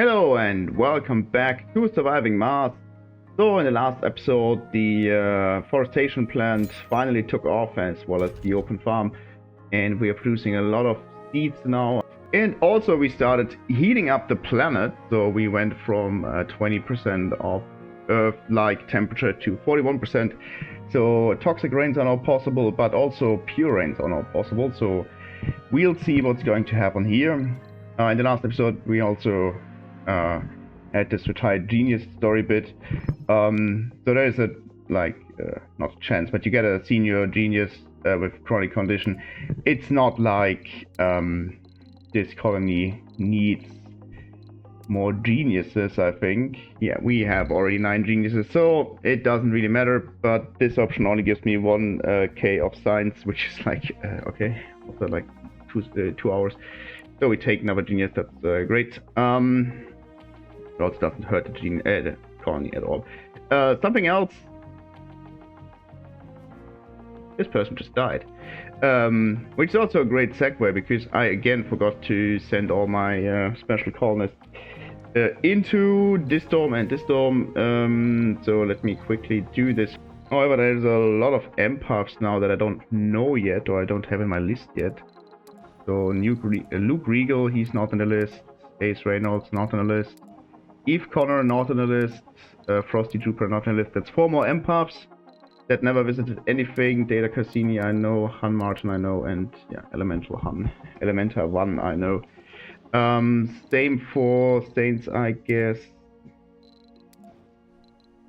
Hello and welcome back to Surviving Mars. So in the last episode, the forestation plant finally took off, as well as the open farm, and we are producing a lot of seeds now. And also we started heating up the planet, so we went from 20% of Earth-like temperature to 41%. So toxic rains are now possible, but also pure rains are now possible. So we'll see what's going to happen here. In the last episode, we also had this retired genius story bit. So there is a not a chance, but you get a senior genius with chronic condition. It's not like this colony needs more geniuses, I think. Yeah, we have already 9 geniuses, so it doesn't really matter. But this option only gives me 1k of science, which is like okay, after like 2 hours. So we take another genius. That's great. It also doesn't hurt the colony at all. Something else. This person just died. Which is also a great segue, because I again forgot to send all my special colonists into this dome and this dome. So let me quickly do this. However, there's a lot of empaths now that I don't know yet, or I don't have in my list yet. So Luke Regal, he's not on the list. Ace Reynolds, not on the list. Eve Connor, not on the list. Frosty Jupiter, not on the list. That's 4 more empaths that never visited anything. Data Cassini, I know. Han Martin, I know. And yeah, Elementa 1, I know. Same for Saints, I guess.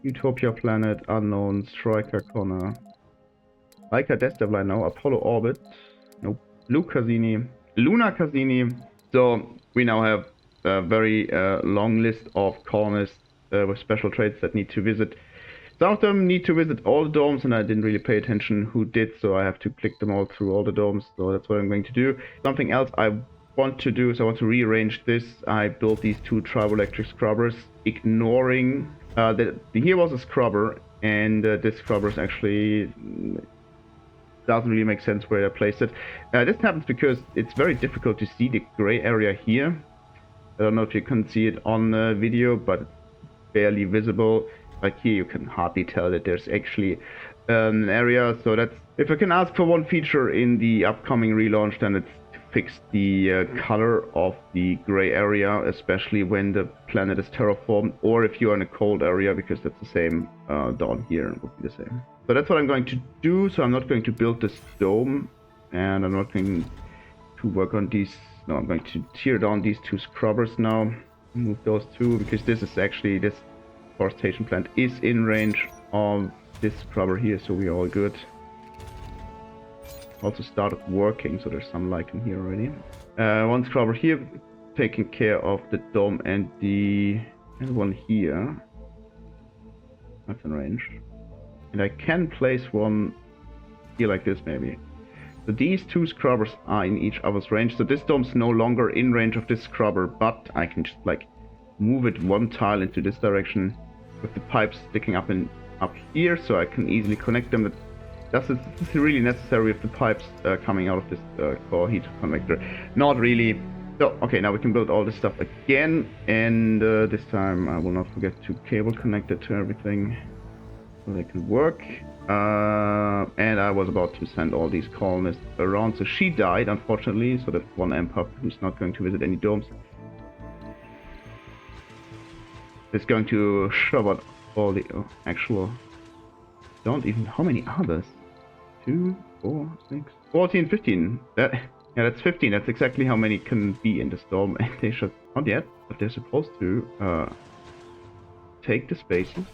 Utopia Planet, unknown. Striker Connor. Leica Death Devil, I know. Apollo Orbit, nope. Luke Cassini. Luna Cassini. So we now have a very long list of colonists with special traits that need to visit. Some of them need to visit all the domes, and I didn't really pay attention who did, so I have to click them all through all the domes. So that's what I'm going to do. Something else I want to do is I want to rearrange this. I built these 2 triboelectric scrubbers, ignoring here was a scrubber, and this scrubber is actually doesn't really make sense where I placed it. This happens because it's very difficult to see the gray area here. I don't know if you can see it on the video, but it's barely visible. Like here, you can hardly tell that there's actually an area. So that's, if I can ask for one feature in the upcoming relaunch, then it's to fix the color of the gray area, especially when the planet is terraformed, or if you're in a cold area, because that's the same down here, it would be the same. So that's what I'm going to do. So I'm not going to build this dome, and I'm not going to work on these. No, I'm going to tear down these 2 scrubbers now. Move those 2, because this is actually, this forestation plant is in range of this scrubber here, so we're all good. Also started working, so there's some light in here already. 1 scrubber here, taking care of the dome, and one here. That's in range. And I can place one here like this, maybe. So these 2 scrubbers are in each other's range. So this dome's no longer in range of this scrubber, but I can just like move it 1 tile into this direction with the pipes sticking up here, so I can easily connect them. This is really necessary with the pipes coming out of this core heat connector. Not really. So okay, now we can build all this stuff again, and this time I will not forget to cable connect it to everything so they can work. And I was about to send all these colonists around, so she died unfortunately, so that's 1 empath who's not going to visit any domes. It's going to shove out all the actual, don't even, how many others? 2, 4, 6, 14, 15. Yeah, that's 15. That's exactly how many can be in the dome. And they should, not yet, but they're supposed to take the spaces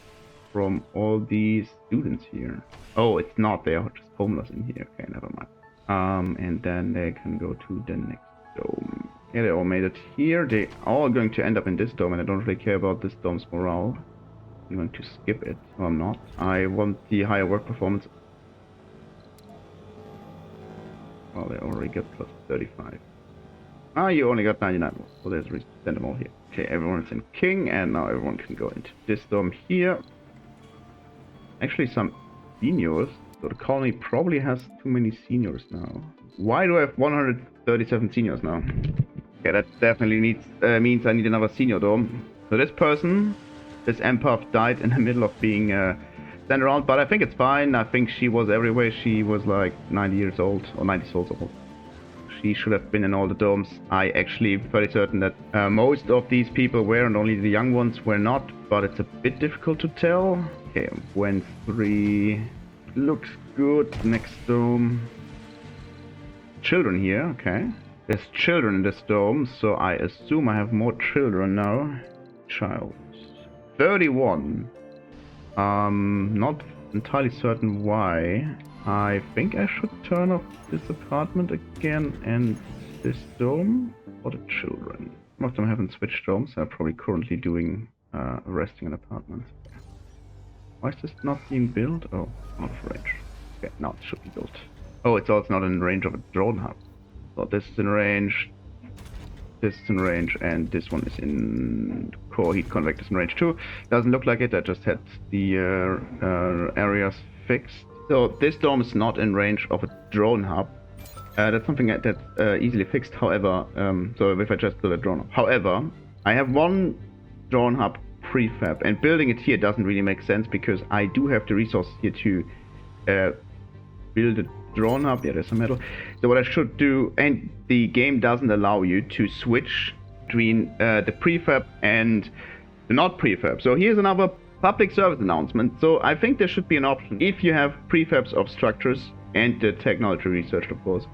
from all these students here. Oh, it's not, they are just homeless in here. Okay, never mind. And then they can go to the next dome. Yeah, they all made it here. They all are going to end up in this dome, and I don't really care about this dome's morale. I'm going to skip it. No, I'm not. I want the higher work performance. Oh, they already got plus 35. Ah, you only got 99 more, so there's a reason to send them all here. Okay, everyone's in King, and now everyone can go into this dome here. Actually, some seniors. So the colony probably has too many seniors now. Why do I have 137 seniors now? Okay, that definitely means I need another senior dome. So this person, this empath, died in the middle of being sent around, but I think it's fine. I think she was everywhere. She was like 90 years old, or 90 years old. She should have been in all the domes. I actually fairly certain that most of these people were, and only the young ones were not, but it's a bit difficult to tell. Okay, when 3 looks good. Next dome. Children here, okay. There's children in this dome, so I assume I have more children now. Child. 31. Not entirely certain why. I think I should turn off this apartment again and this dome for the children. Most of them haven't switched domes, they're probably currently doing resting in apartments. Why is this not being built? Oh, out of range. Okay, now it should be built. Oh, it's also not in range of a drone hub. So this is in range, this is in range, and this one is in core heat convectors in range too. Doesn't look like it, I just had the areas fixed. So this dome is not in range of a drone hub. That's something that's easily fixed, however, so if I just build a drone hub. However, I have one drone hub prefab, and building it here doesn't really make sense because I do have the resources here to build a drone hub. Yeah, there's some metal. So what I should do, and the game doesn't allow you to switch between the prefab and the not prefab. So here's another public service announcement. So I think there should be an option. If you have prefabs of structures and the technology research, of course,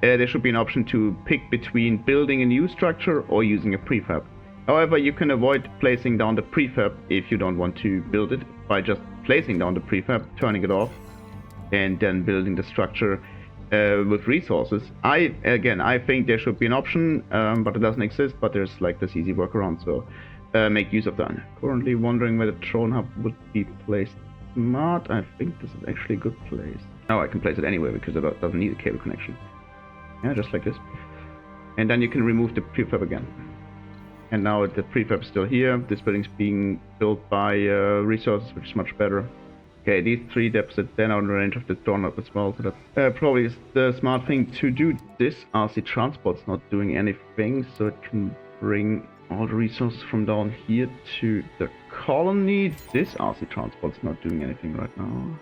there should be an option to pick between building a new structure or using a prefab. However, you can avoid placing down the prefab if you don't want to build it by just placing down the prefab, turning it off, and then building the structure with resources. I think there should be an option, but it doesn't exist, but there's like this easy workaround, so make use of that. Currently wondering where the drone hub would be placed smart. I think this is actually a good place. Oh, I can place it anywhere because it doesn't need a cable connection. Yeah, just like this. And then you can remove the prefab again. And now the prefab is still here. This building's being built by resources, which is much better. Okay, these 3 deposits then are in the range of the drone hub as well, so that probably is the smart thing to do. This RC transport's not doing anything, so it can bring all the resources from down here to the colony. This RC transport's not doing anything right now.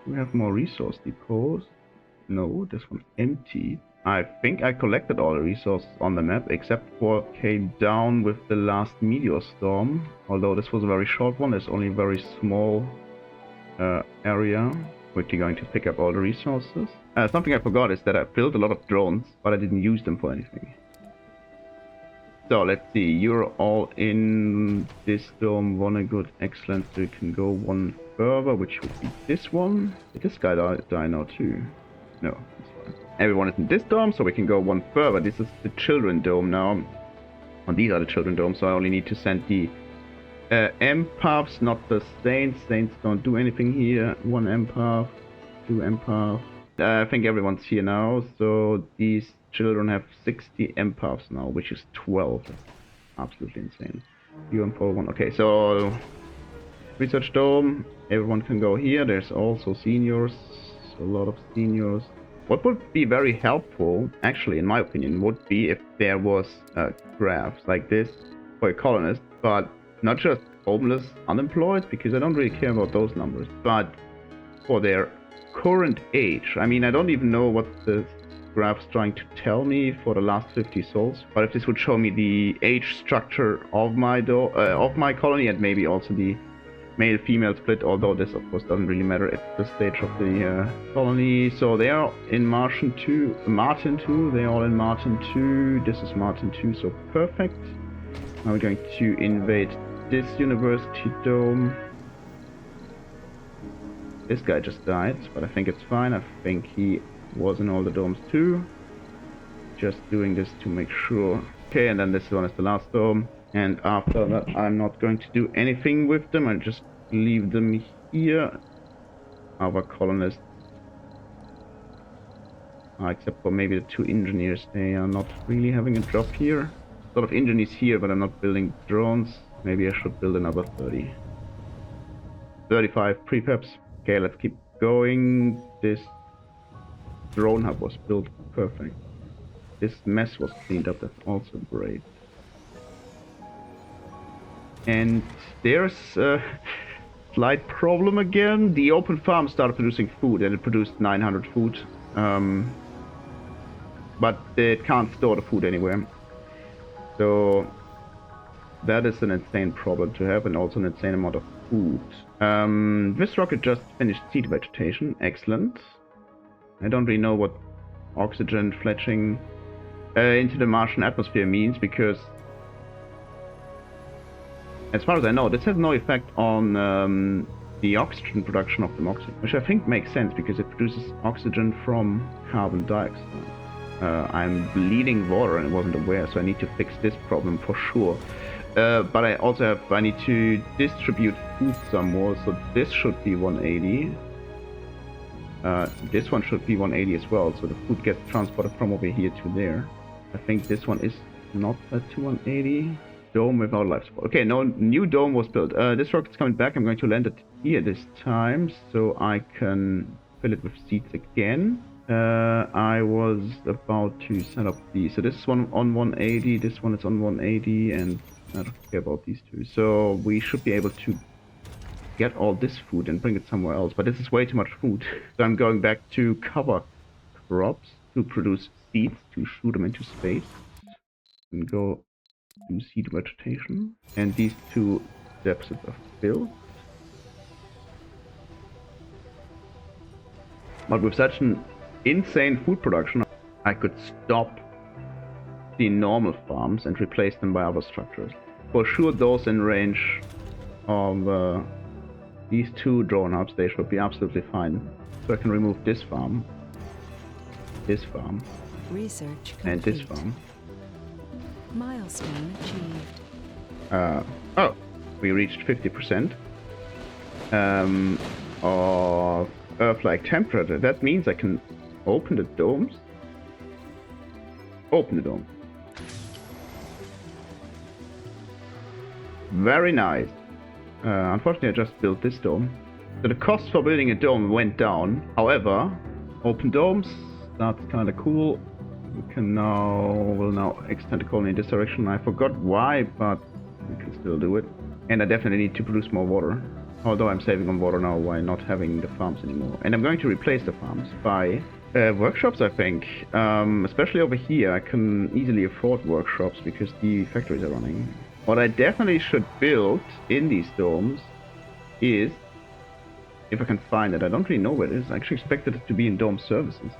Do we have more resource depots? No, this one's empty. I think I collected all the resources on the map, except for came down with the last meteor storm. Although this was a very short one, it's only a very small area, which you're going to pick up all the resources. Something I forgot is that I built a lot of drones, but I didn't use them for anything. So let's see, you're all in this dome, one good, excellent, so you can go one further, which would be this one. Did this guy die now too? No, that's fine. Everyone is in this dome, so we can go one further. This is the children dome now. And these are the children domes, so I only need to send the empaths, not the saints. Saints don't do anything here. 1 empath, 2 empath. I think everyone's here now, so these children have 60 empaths now, which is 12. That's absolutely insane. UM41. Okay, so research dome. Everyone can go here. There's also seniors. A lot of seniors. What would be very helpful, actually, in my opinion, would be if there was graphs like this for a colonist, but not just homeless, unemployed, because I don't really care about those numbers, but for their current age. I mean, I don't even know what the graph's trying to tell me for the last 50 souls, but if this would show me the age structure of my colony, and maybe also the male-female split, although this of course doesn't really matter at the stage of the colony. So they are in Martian 2, they're all in Martian 2, this is Martian 2, so perfect. Now we're going to invade this university dome. This guy just died, but I think it's fine. I think he was in all the domes too. Just doing this to make sure. Okay, and then this one is the last dome. And after that, I'm not going to do anything with them. I'll just leave them here. Our colonists. Except for maybe the 2 engineers. They are not really having a job here. A lot of engineers here, but I'm not building drones. Maybe I should build another 30. 35 prefabs. Okay, let's keep going. This drone hub was built perfect. this mess was cleaned up. That's also great. And there's a slight problem again. The open farm started producing food, and it produced 900 food. But it can't store the food anywhere. So that is an insane problem to have, and also an insane amount of food. This rocket just finished seed vegetation. Excellent. I don't really know what oxygen fletching into the Martian atmosphere means, because as far as I know, this has no effect on the oxygen production of the moxie, which I think makes sense because it produces oxygen from carbon dioxide. I'm bleeding water and I wasn't aware, so I need to fix this problem for sure. But I need to distribute food some more, so this should be 180. This one should be 180 as well, so the food gets transported from over here to there. I think this one is not set to 180. Dome without life support. Okay, no new dome was built. This rocket's coming back. I'm going to land it here this time, so I can fill it with seeds again. I was about to set up these. So this is one on 180, this one is on 180, and I don't care about these two. So we should be able to get all this food and bring it somewhere else. But this is way too much food. So I'm going back to cover crops to produce seeds, to shoot them into space. And go to seed vegetation. And these two deficits are filled. But with such an insane food production, I could stop the normal farms and replace them by other structures. For sure, those in range of these two drone hubs, they should be absolutely fine. So I can remove this farm, Research complete. and this farm. Milestone achieved. Oh, we reached 50% of Earth-like temperature. That means I can open the domes. Open the dome. Very nice. Unfortunately, I just built this dome. So the cost for building a dome went down. However, open domes, that's kind of cool. We'll now extend the colony in this direction. I forgot why, but we can still do it. And I definitely need to produce more water. Although I'm saving on water now by not having the farms anymore. And I'm going to replace the farms by workshops, I think. Especially over here, I can easily afford workshops because the factories are running. What I definitely should build in these domes is, if I can find it, I don't really know where it is. I actually expected it to be in dome services.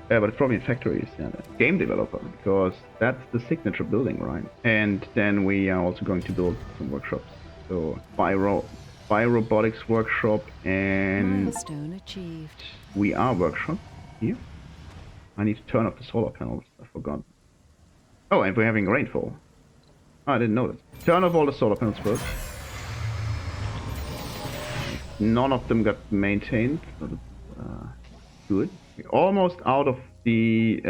But it's probably in factories, yeah. Game developer, because that's the signature building, right? And then we are also going to build some workshops. So robotics workshop and Milestone achieved. we are workshop here. I need to turn off the solar panels. I forgot. Oh, and we're having rainfall. Oh, I didn't notice. Turn off all the solar panels first. None of them got maintained. So that's good. We're almost out of the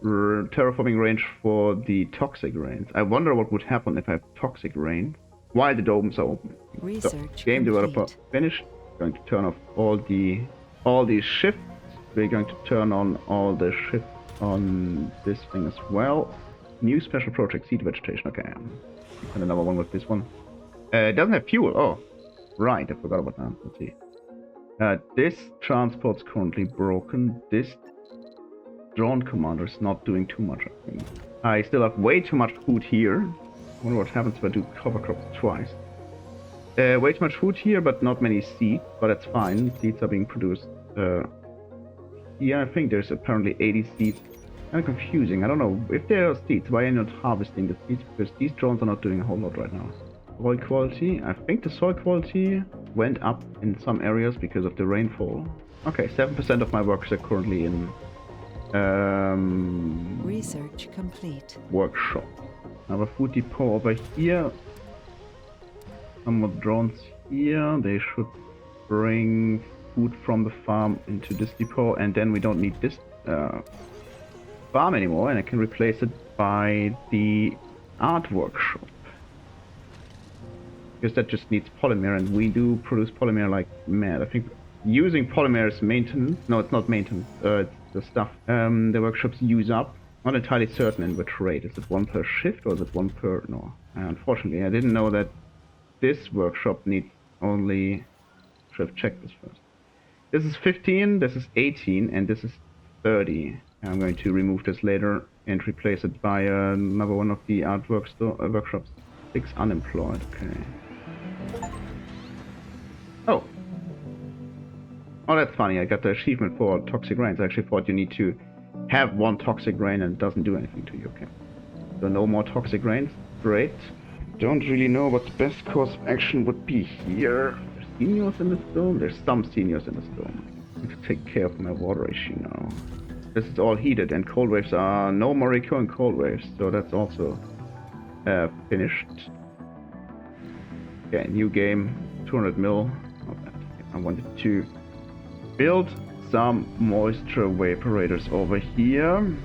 terraforming range for the toxic rains. I wonder what would happen if I have toxic rain while the domes are open. Research So, game developer finished. Going to turn off all the shifts. We're going to turn on all the shifts on this thing as well. New special project, seed vegetation. Okay, and another one with this one. It doesn't have fuel. Oh, right. I forgot about that. Let's see. This transport's currently broken. This drone commander is not doing too much, I think. I still have way too much food here. I wonder what happens if I do cover crops twice. Way too much food here, but not many seeds. But that's fine. Seeds are being produced. Yeah, I think there's apparently 80 seeds. Kind of confusing. I don't know if there are seeds. Why are you not harvesting the seeds? Because these drones are not doing a whole lot right now. Soil quality. I think the soil quality went up in some areas because of the rainfall. Okay, 7% of my workers are currently in research complete. Workshop. Another food depot over here. Some more drones here. They should bring food from the farm into this depot, and then we don't need this farm anymore, and I can replace it by the art workshop. Because that just needs polymer, and we do produce polymer like mad. I think using polymer is maintenance. No, it's not maintenance. It's the stuff the workshops use up. Not entirely certain in which rate. Is it one per shift or is it one per... No. Unfortunately, I didn't know that this workshop needs only... Should have checked this first. This is 15, this is 18, and this is 30. I'm going to remove this later and replace it by another one of the artwork workshops. 6 unemployed, okay. Oh. Oh, that's funny. I got the achievement for toxic rains. I actually thought you need to have one toxic rain and it doesn't do anything to you, okay. So no more toxic rains. Great. Don't really know what the best course of action would be here. There's seniors in the storm? There's some seniors in the storm. I need to take care of my water issue now. This is all heated and cold waves are no more recurring cold waves, so that's also finished. Okay, new game, 200 mil. Not bad. I wanted to build some moisture evaporators over here.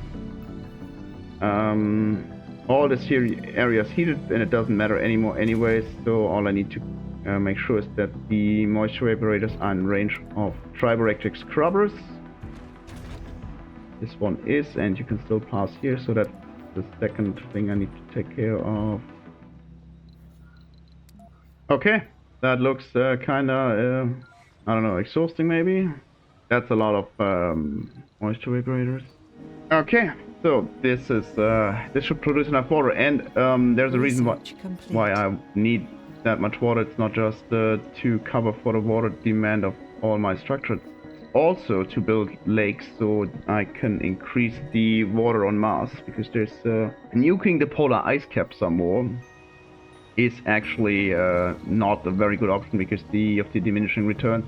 All this here area is heated and it doesn't matter anymore anyways, so all I need to make sure is that the moisture evaporators are in range of triborectric scrubbers. This one is, and you can still pass here, so that's the second thing I need to take care of. Okay, that looks kinda, I don't know, exhausting maybe? That's a lot of moisture evaporators. Okay, so this is this should produce enough water, and there's a reason why I need that much water. It's not just to cover for the water demand of all my structures, also to build lakes so I can increase the water on Mars, because there's nuking the polar ice cap some more is actually not a very good option because of the diminishing returns.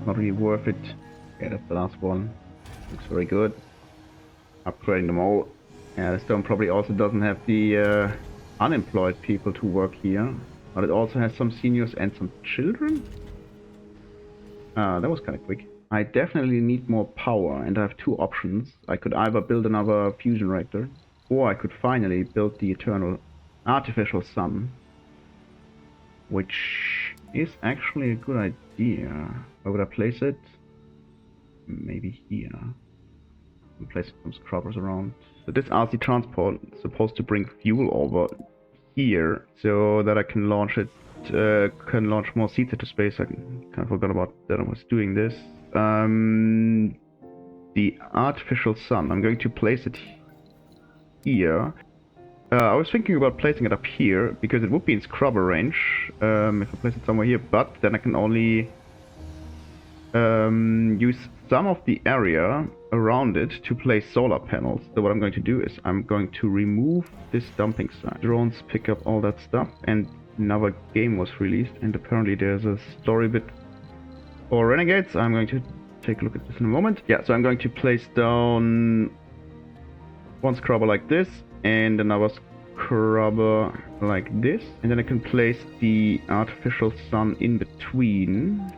Not really worth it. Okay, that's the last one. Looks very good. Upgrading them all. Yeah, the stone probably also doesn't have the unemployed people to work here, but it also has some seniors and some children. That was kind of quick. I definitely need more power, and I have two options. I could either build another fusion reactor, or I could finally build the eternal artificial sun, which is actually a good idea. Where would I place it? Maybe here. And place some scrubbers around. So this RC transport is supposed to bring fuel over here, so that I can launch it. Can launch more seeds into space. I kind of forgot about that I was doing this. The artificial sun. I'm going to place it here. I was thinking about placing it up here because it would be in scrubber range if I place it somewhere here, but then I can only use some of the area around it to place solar panels. So what I'm going to do is I'm going to remove this dumping site. Drones pick up all that stuff, and another game was released, and apparently there's a story bit for Renegades. I'm going to take a look at this in a moment. Yeah, so I'm going to place down one scrubber like this and another scrubber like this, and then I can place the artificial sun in between.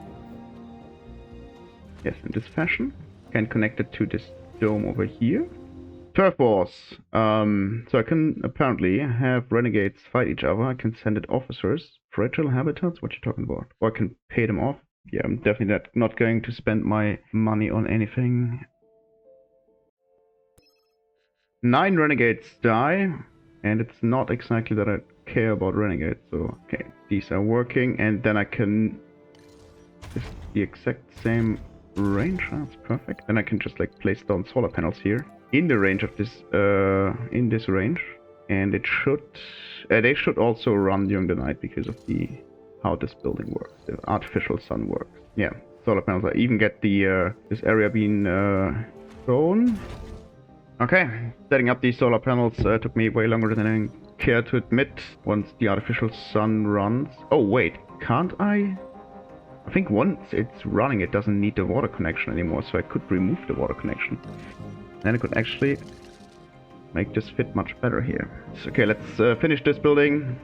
Yes, in this fashion. Can connect it to this dome over here. Turf Wars. So I can apparently have renegades fight each other. I can send it officers. Fragile habitats? What you talking about? Or I can pay them off. Yeah, I'm definitely not going to spend my money on anything. 9 renegades die, and it's not exactly that I care about renegades. So okay, these are working, and then I can. It's the exact same range. That's perfect. Then I can just like place down solar panels here in the range of this in this range, and it should they should also run during the night because of the how this building works. The artificial sun works. Yeah, solar panels. I even get the this area being shown. Okay, setting up these solar panels took me way longer than I care to admit. Once the artificial sun runs. Oh wait, can't I? I think once it's running, it doesn't need the water connection anymore, so I could remove the water connection. Then I could actually make this fit much better here. So, okay, let's finish this building.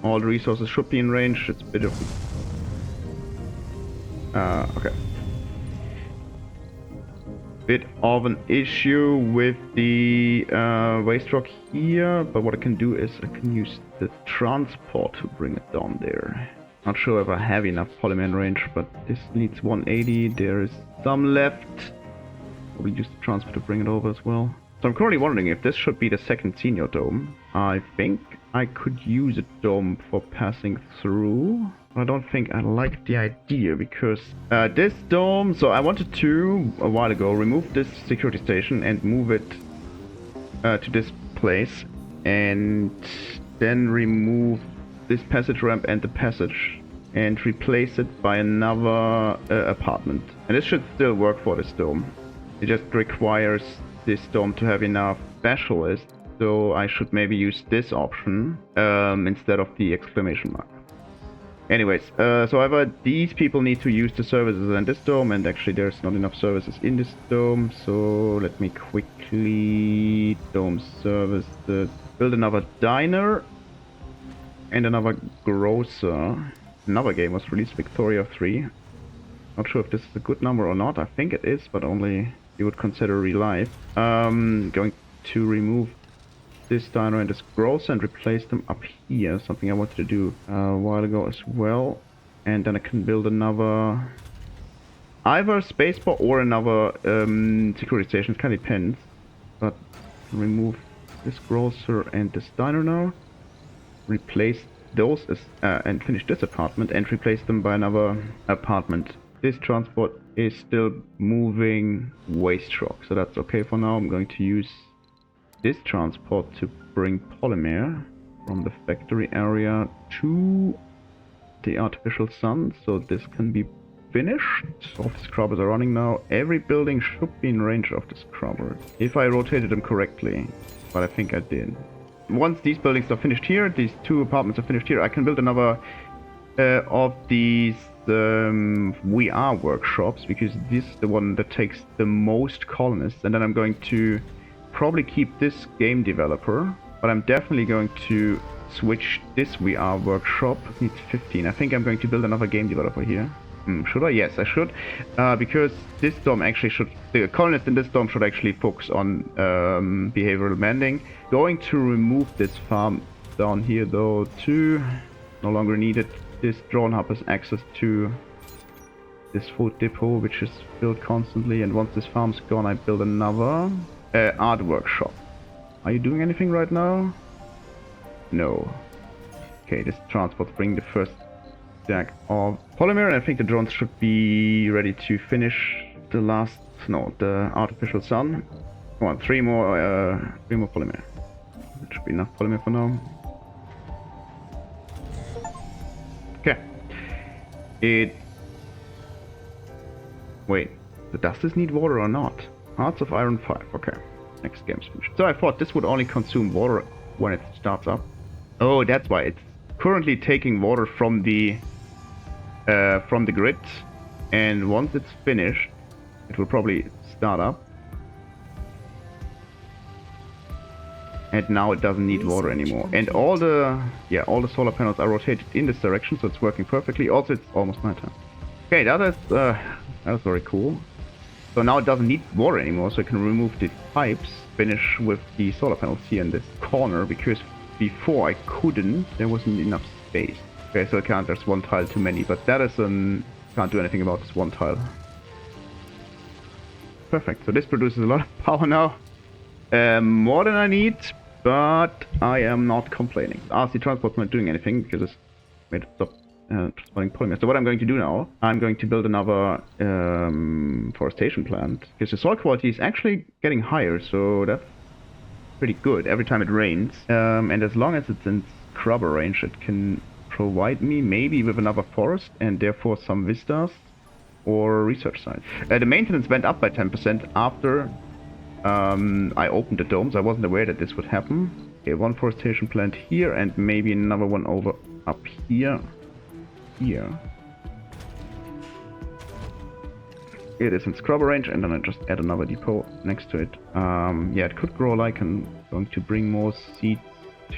All the resources should be in range. It's a bit of... okay. Bit of an issue with the waste rock here, but what I can do is I can use the transport to bring it down there. Not sure if I have enough polymer in range, but this needs 180. There is some left. We use the transport to bring it over as well. So I'm currently wondering if this should be the second senior dome. I think I could use a dome for passing through. I don't think I like the idea because this dome... So I wanted to, a while ago, remove this security station and move it to this place. And then remove this passage ramp and the passage. And replace it by another apartment. And this should still work for this dome. It just requires this dome to have enough specialists. So I should maybe use this option instead of the exclamation mark. Anyways, so however, these people need to use the services in this dome, and actually there's not enough services in this dome, so let me quickly dome service build another diner and another grocer. Another game was released, Victoria 3. Not sure if this is a good number or not. I think it is, but only you would consider real life. Going to remove this diner and this grocer and replace them up here. Something I wanted to do a while ago as well. And then I can build another... either spacebar or another security station. It kind of depends. But remove this grocer and this diner now. Replace those as, and finish this apartment and replace them by another apartment. This transport is still moving waste rock, so that's okay for now. I'm going to use this transport to bring polymer from the factory area to the artificial sun, so this can be finished. All the scrubbers are running now. Every building should be in range of the scrubbers, if I rotated them correctly, but I think I did. Once these buildings are finished here, these two apartments are finished here, I can build another of these VR workshops, because this is the one that takes the most colonists, and then I'm going to probably keep this game developer, but I'm definitely going to switch this VR workshop. It needs 15. I think I'm going to build another game developer here. Should I? Yes, I should. Because this dome actually should... the colonists in this dome should actually focus on behavioral mending. Going to remove this farm down here though too. No longer needed. This drone hub has access to this food depot, which is filled constantly. And once this farm's gone, I build another art workshop. Are you doing anything right now? No. Okay, this transport's bringing the first stack of polymer, and I think the drones should be ready to finish the last, no, the artificial sun. Come on, three more polymer. That should be enough polymer for now. Okay. Wait, does this need water or not? Hearts of Iron 5, okay. Next game's finished. So I thought this would only consume water when it starts up. Oh, that's why. It's currently taking water from the grid, and once it's finished, it will probably start up. And now it doesn't need water anymore. And all the solar panels are rotated in this direction, so it's working perfectly. Also, it's almost nighttime. Okay, that is very cool. So now it doesn't need water anymore, so I can remove the pipes, finish with the solar panels here in this corner, because before I couldn't, there wasn't enough space. Okay, so I can't, there's one tile too many, but that is can't do anything about this one tile. Perfect, so this produces a lot of power now. More than I need, but I am not complaining. RC Transport's not doing anything because it's made it stop transporting polymer. So what I'm going to do now, I'm going to build another forestation plant, because the soil quality is actually getting higher, so that's pretty good every time it rains. And as long as it's in scrubber range, it can provide me maybe with another forest and therefore some vistas or research sites. The maintenance went up by 10% after I opened the domes. I wasn't aware that this would happen. Okay, one forestation plant here and maybe another one over up here. Here. It is in scrubber range, and then I just add another depot next to it. Yeah, it could grow like I'm going to bring more seeds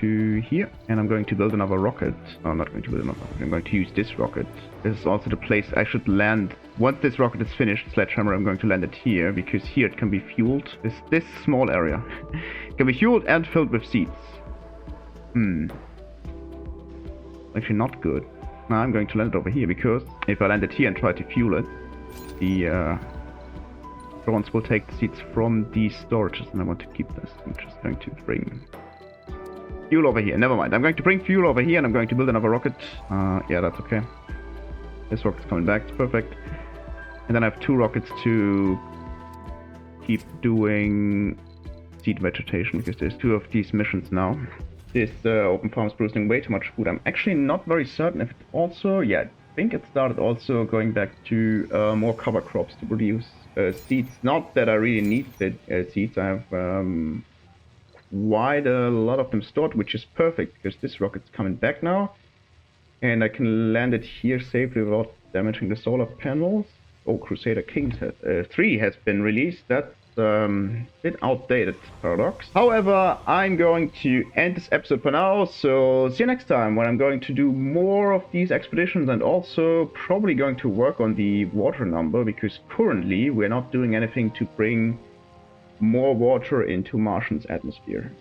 to here, and I'm going to build another rocket. No, I'm not going to build another rocket. I'm going to use this rocket. This is also the place I should land. Once this rocket is finished, Sledgehammer, I'm going to land it here, because here it can be fueled. This small area can be fueled and filled with seeds. Actually not good. Now I'm going to land it over here, because if I land it here and try to fuel it, the drones will take the seeds from these storages, and I want to keep this. I'm just going to bring fuel over here. Never mind. I'm going to bring fuel over here, and I'm going to build another rocket. Yeah, that's okay. This rocket's coming back. It's perfect. And then I have 2 rockets to keep doing seed vegetation, because there's 2 of these missions now. This open farm is producing way too much food. I'm actually not very certain if it also... Yeah, I think it started also going back to more cover crops to produce seeds. Not that I really need the seeds. I have quite a lot of them stored, which is perfect, because this rocket's coming back now. And I can land it here safely without damaging the solar panels. Oh, Crusader Kings 3 has been released. That's a bit outdated, Paradox. However, I'm going to end this episode for now, so see you next time when I'm going to do more of these expeditions, and also probably going to work on the water number, because currently we're not doing anything to bring more water into Martian's atmosphere.